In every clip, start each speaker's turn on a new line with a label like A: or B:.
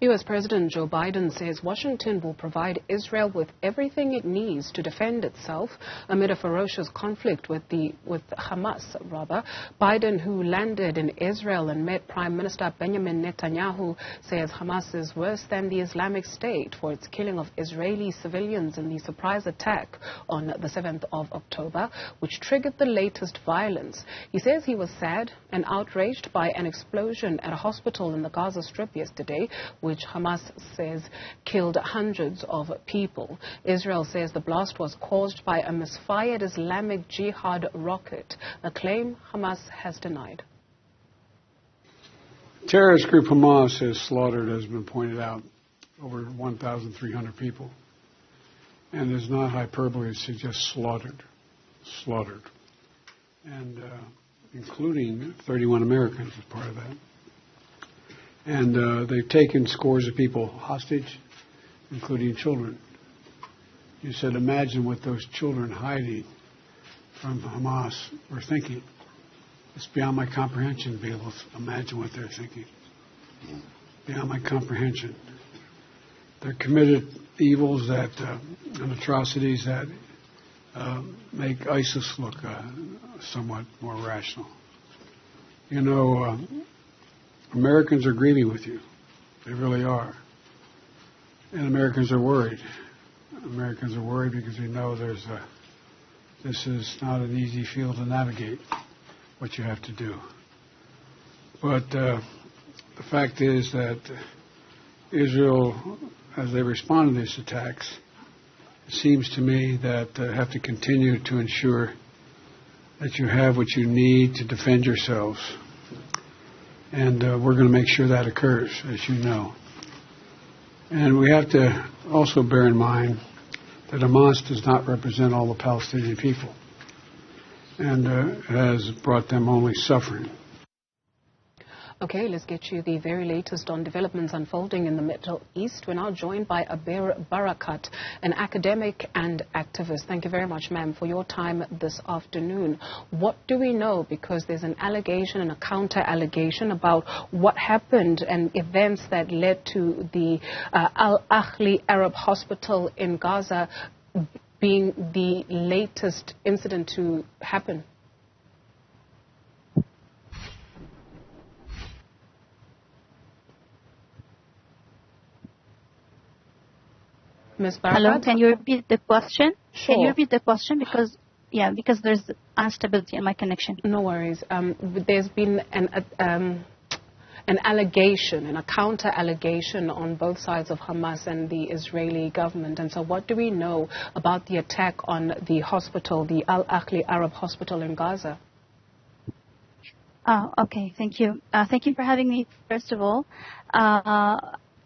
A: U.S. President Joe Biden says Washington will provide Israel with everything it needs to defend itself amid a ferocious conflict with Hamas. Biden, who landed in Israel and met Prime Minister Benjamin Netanyahu, says Hamas is worse than the Islamic State for its killing of Israeli civilians in the surprise attack on the 7th of October, which triggered the latest violence. He says he was sad and outraged by an explosion at a hospital in the Gaza Strip yesterday, which Hamas says killed hundreds of people. Israel says the blast was caused by a misfired Islamic jihad rocket, a claim Hamas has denied.
B: Terrorist group Hamas has slaughtered, as has been pointed out, over 1,300 people. And it's not hyperbole to suggest slaughtered. And including 31 Americans as part of that. And they've taken scores of people hostage, including children. You said, imagine what those children hiding from Hamas were thinking. It's beyond my comprehension to be able to imagine what they're thinking. Beyond my comprehension. They're committed evils that and atrocities that make ISIS look somewhat more rational. You know, Americans are grieving with you. They really are. And Americans are worried. Americans are worried because we know this is not an easy field to navigate, what you have to do. But the fact is that Israel, as they respond to these attacks, it seems to me that have to continue to ensure that you have what you need to defend yourselves. And we're going to make sure that occurs, as you know. And we have to also bear in mind that Hamas does not represent all the Palestinian people and has brought them only suffering.
A: Okay, let's get you the very latest on developments unfolding in the Middle East. We're now joined by Abeer Barakat, an academic and activist. Thank you very much, ma'am, for your time this afternoon. What do we know? Because there's an allegation and a counter-allegation about what happened and events that led to the Al-Ahli Arab Hospital in Gaza being the latest incident to happen. Ms. Barakat?
C: Hello, can you repeat the question?
A: Sure.
C: Can you repeat the question? Because there's instability in my connection.
A: No worries. There's been an allegation and a counter-allegation on both sides of Hamas and the Israeli government. And so what do we know about the attack on the hospital, the Al-Ahli Arab Hospital in Gaza?
C: Okay, thank you. Thank you for having me, first of all.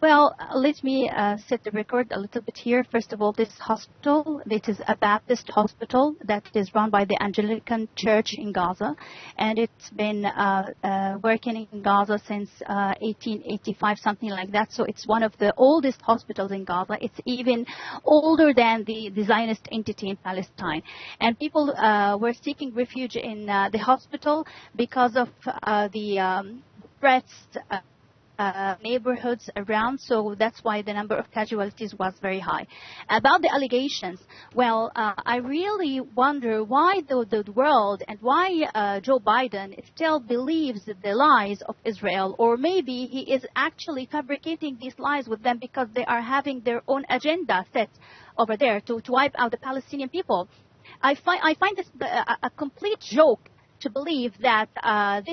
C: Well, let me set the record a little bit here. First of all, this hospital, it is a Baptist hospital that is run by the Anglican Church in Gaza, and it's been working in Gaza since 1885, something like that. So it's one of the oldest hospitals in Gaza. It's even older than the Zionist entity in Palestine. And people were seeking refuge in the hospital because of the threats neighborhoods around, so that's why the number of casualties was very high. About the allegations, well, I really wonder why the world and why Joe Biden still believes the lies of Israel, or maybe he is actually fabricating these lies with them because they are having their own agenda set over there to wipe out the Palestinian people. I find this a complete joke to believe that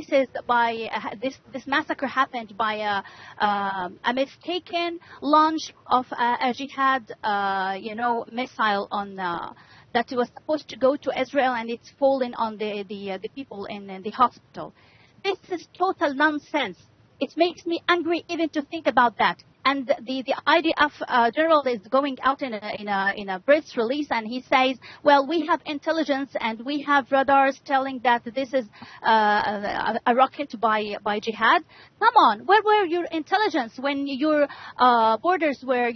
C: this massacre happened by a mistaken launch of a jihad missile on that was supposed to go to Israel, and it's fallen on the people in the hospital. This is total nonsense. It makes me angry even to think about that. And the IDF general is going out in a press release, and he says, well, we have intelligence and we have radars telling that this is a rocket by jihad. Come on, where were your intelligence when your borders were,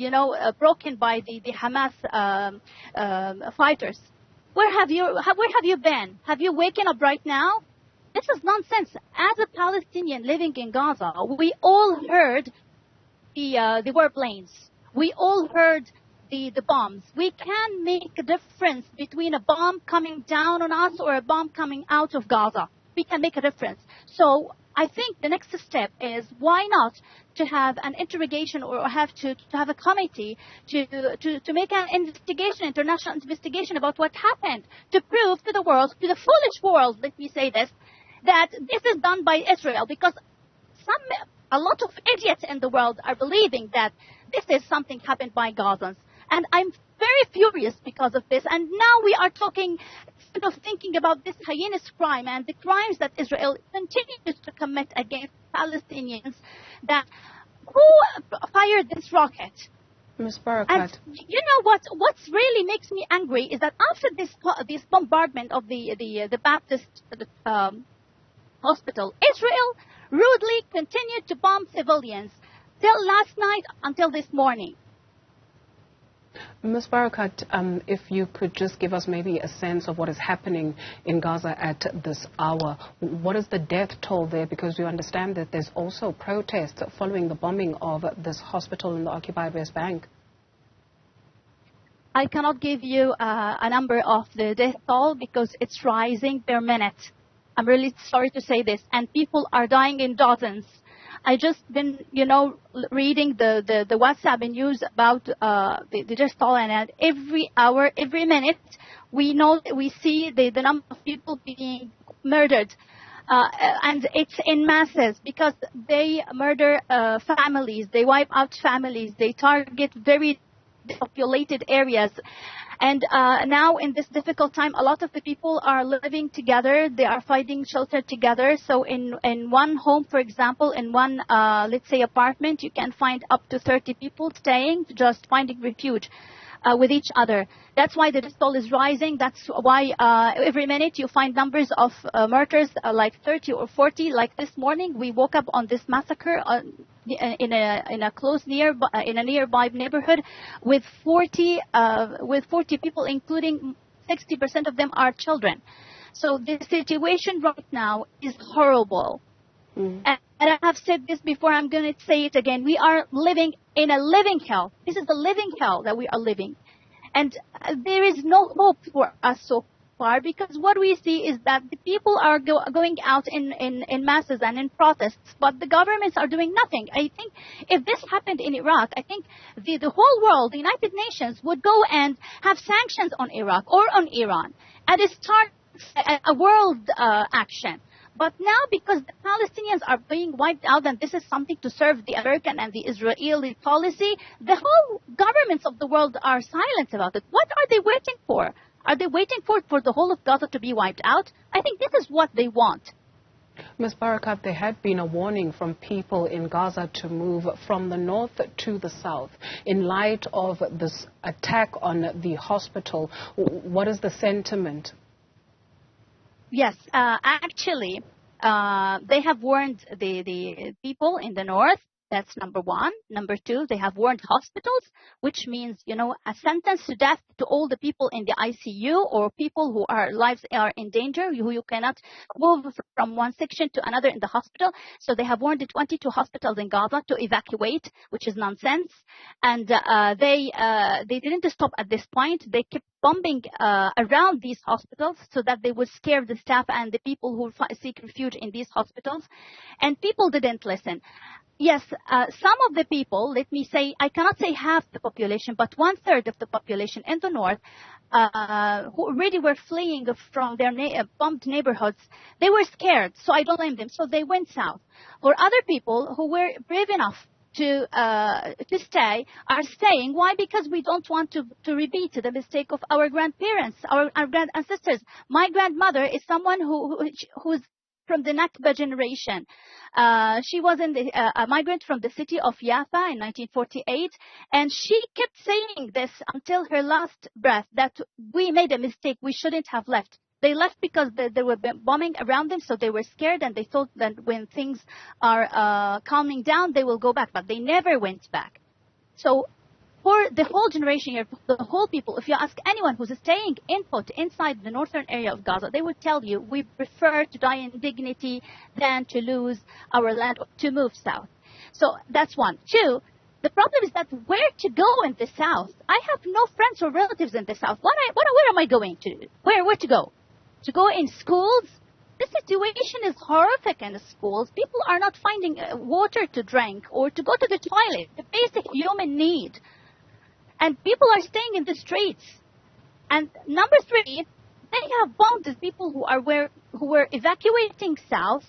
C: broken by the Hamas fighters? Where have you been? Have you waken up right now? This is nonsense. As a Palestinian living in Gaza, we all heard the warplanes. We all heard the bombs. We can make a difference between a bomb coming down on us or a bomb coming out of Gaza. We can make a difference. So I think the next step is, why not to have an interrogation, or to have a committee to make an investigation, international investigation about what happened, to prove to the world, to the foolish world, let me say this, that this is done by Israel, because a lot of idiots in the world are believing that this is something happened by Gazans. And I'm very furious because of this. And now we are talking, instead of thinking about this heinous crime and the crimes that Israel continues to commit against Palestinians, that who fired this rocket?
A: Ms. Barakat.
C: And you know what really makes me angry is that after this bombardment of the Baptist hospital, Israel rudely continued to bomb civilians till last night until this morning.
A: Ms. Barakat, if you could just give us maybe a sense of what is happening in Gaza at this hour. What is the death toll there? Because we understand that there's also protests following the bombing of this hospital in the occupied West Bank.
C: I cannot give you a number of the death toll because it's rising per minute. I'm really sorry to say this. And people are dying in dozens. I just been, reading the WhatsApp news about the death toll, and every hour, every minute, we see the number of people being murdered. And it's in masses because they murder families, they wipe out families, they target very populated areas. And now in this difficult time, a lot of the people are living together. They are finding shelter together. So in one home, for example, in one, let's say, apartment, you can find up to 30 people staying, just finding refuge with each other. That's why the death toll is rising. That's why every minute you find numbers of murders like 30 or 40. Like this morning, we woke up on this massacre in a nearby neighborhood with 40 people, including 60% of them are children. So the situation right now is horrible. And I have said this before, I'm going to say it again. We are living in a living hell. This is the living hell that we are living. And there is no hope for us so far, because what we see is that the people are going out in masses and in protests, but the governments are doing nothing. I think if this happened in Iraq, I think the whole world, the United Nations, would go and have sanctions on Iraq or on Iran and start a world action. But now, because the Palestinians are being wiped out, and this is something to serve the American and the Israeli policy, the whole governments of the world are silent about it. What are they waiting for? Are they waiting for the whole of Gaza to be wiped out? I think this is what they want.
A: Ms. Barakat, there had been a warning from people in Gaza to move from the north to the south. In light of this attack on the hospital, what is the sentiment?
C: Yes, actually, they have warned the people in the north. That's number one. Number two, they have warned hospitals, which means, a sentence to death to all the people in the ICU or people who lives are in danger, who you cannot move from one section to another in the hospital. So they have warned the 22 hospitals in Gaza to evacuate, which is nonsense. And they didn't stop at this point. They kept bombing around these hospitals so that they would scare the staff and the people who seek refuge in these hospitals. And people didn't listen. Yes, some of the people, let me say, I cannot say half the population, but 1/3 of the population in the north who already were fleeing from their bombed neighborhoods, they were scared, so I don't blame them. So they went south. For other people who were brave enough to stay are staying. Why? Because we don't want to repeat the mistake of our grandparents, our grand ancestors. My grandmother is someone who's from the Nakba generation. She was a migrant from the city of Jaffa in 1948, and she kept saying this until her last breath, that we made a mistake, we shouldn't have left. They left because they were bombing around them, so they were scared, and they thought that when things are calming down, they will go back, but they never went back. So for the whole generation here, the whole people, if you ask anyone who's staying inside the northern area of Gaza, they would tell you, we prefer to die in dignity than to lose our land or to move south. So that's one. Two, The problem is that where to go in the south? I have no friends or relatives in the south. Where am I going to? Where to go? To go in schools? The situation is horrific in the schools. People are not finding water to drink or to go to the toilet, the basic human need. And people are staying in the streets. And number 3, they have bombed the people who were evacuating south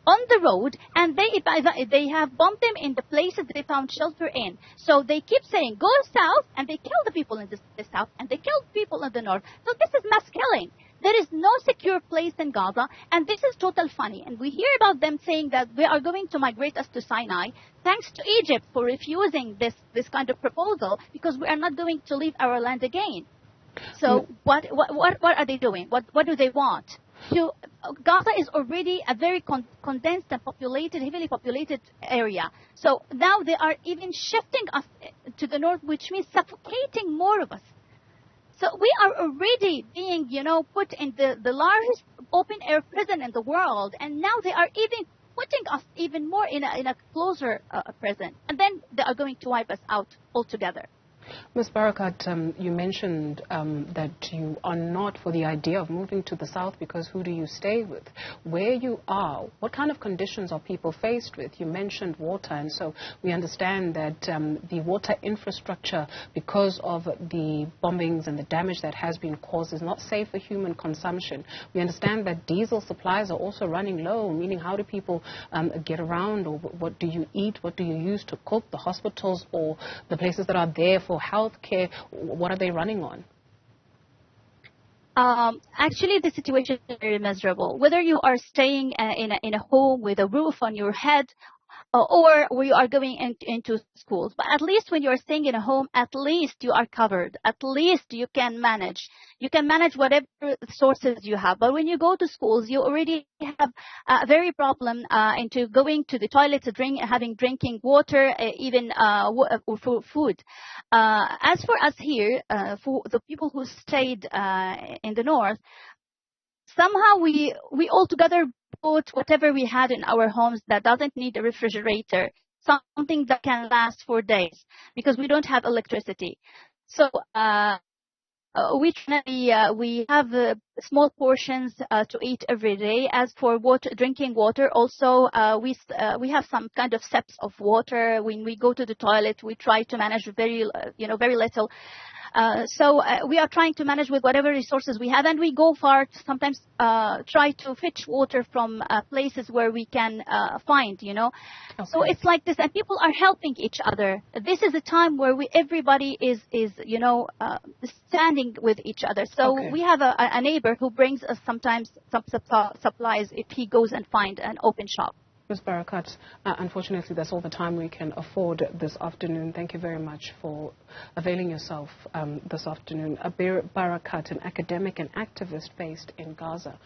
C: on the road, and they have bombed them in the places they found shelter in. So they keep saying, go south, and they kill the people in the south, and they kill people in the north. So this is mass killing. There is no secure place in Gaza, and this is total funny. And we hear about them saying that we are going to migrate us to Sinai, thanks to Egypt for refusing this kind of proposal, because we are not going to leave our land again. So what are they doing? What do they want? Gaza is already a very condensed and heavily populated area. So now they are even shifting us to the north, which means suffocating more of us. So we are already being, put in the largest open-air prison in the world, and now they are even putting us even more in a closer prison. And then they are going to wipe us out altogether.
A: Ms. Barakat, you mentioned that you are not for the idea of moving to the south because who do you stay with? Where you are, what kind of conditions are people faced with? You mentioned water, and so we understand that the water infrastructure, because of the bombings and the damage that has been caused, is not safe for human consumption. We understand that diesel supplies are also running low, meaning how do people get around, or what do you eat, what do you use to cook? The hospitals or the places that are there for health care, what are they running on?
C: Actually, the situation is very miserable. Whether you are staying in a home with a roof on your head, or we are going into schools. But at least when you are staying in a home, at least you are covered. At least you can manage. You can manage whatever sources you have. But when you go to schools, you already have a very problem into going to the toilet to having drinking water, even for food. As for us here, for the people who stayed in the north, somehow we all together put whatever we had in our homes that doesn't need a refrigerator, something that can last for days, because we don't have electricity. So we have small portions to eat every day. As for drinking water, also we have some kind of steps of water. When we go to the toilet, we try to manage very little. So we are trying to manage with whatever resources we have, and we go far to sometimes try to fetch water from places where we can find, Okay. So it's like this, and people are helping each other. This is a time where everybody is standing with each other. So okay. We have a neighbor who brings us sometimes some supplies if he goes and finds an open shop.
A: Ms. Barakat, unfortunately, that's all the time we can afford this afternoon. Thank you very much for availing yourself this afternoon. Abeer Barakat, an academic and activist based in Gaza.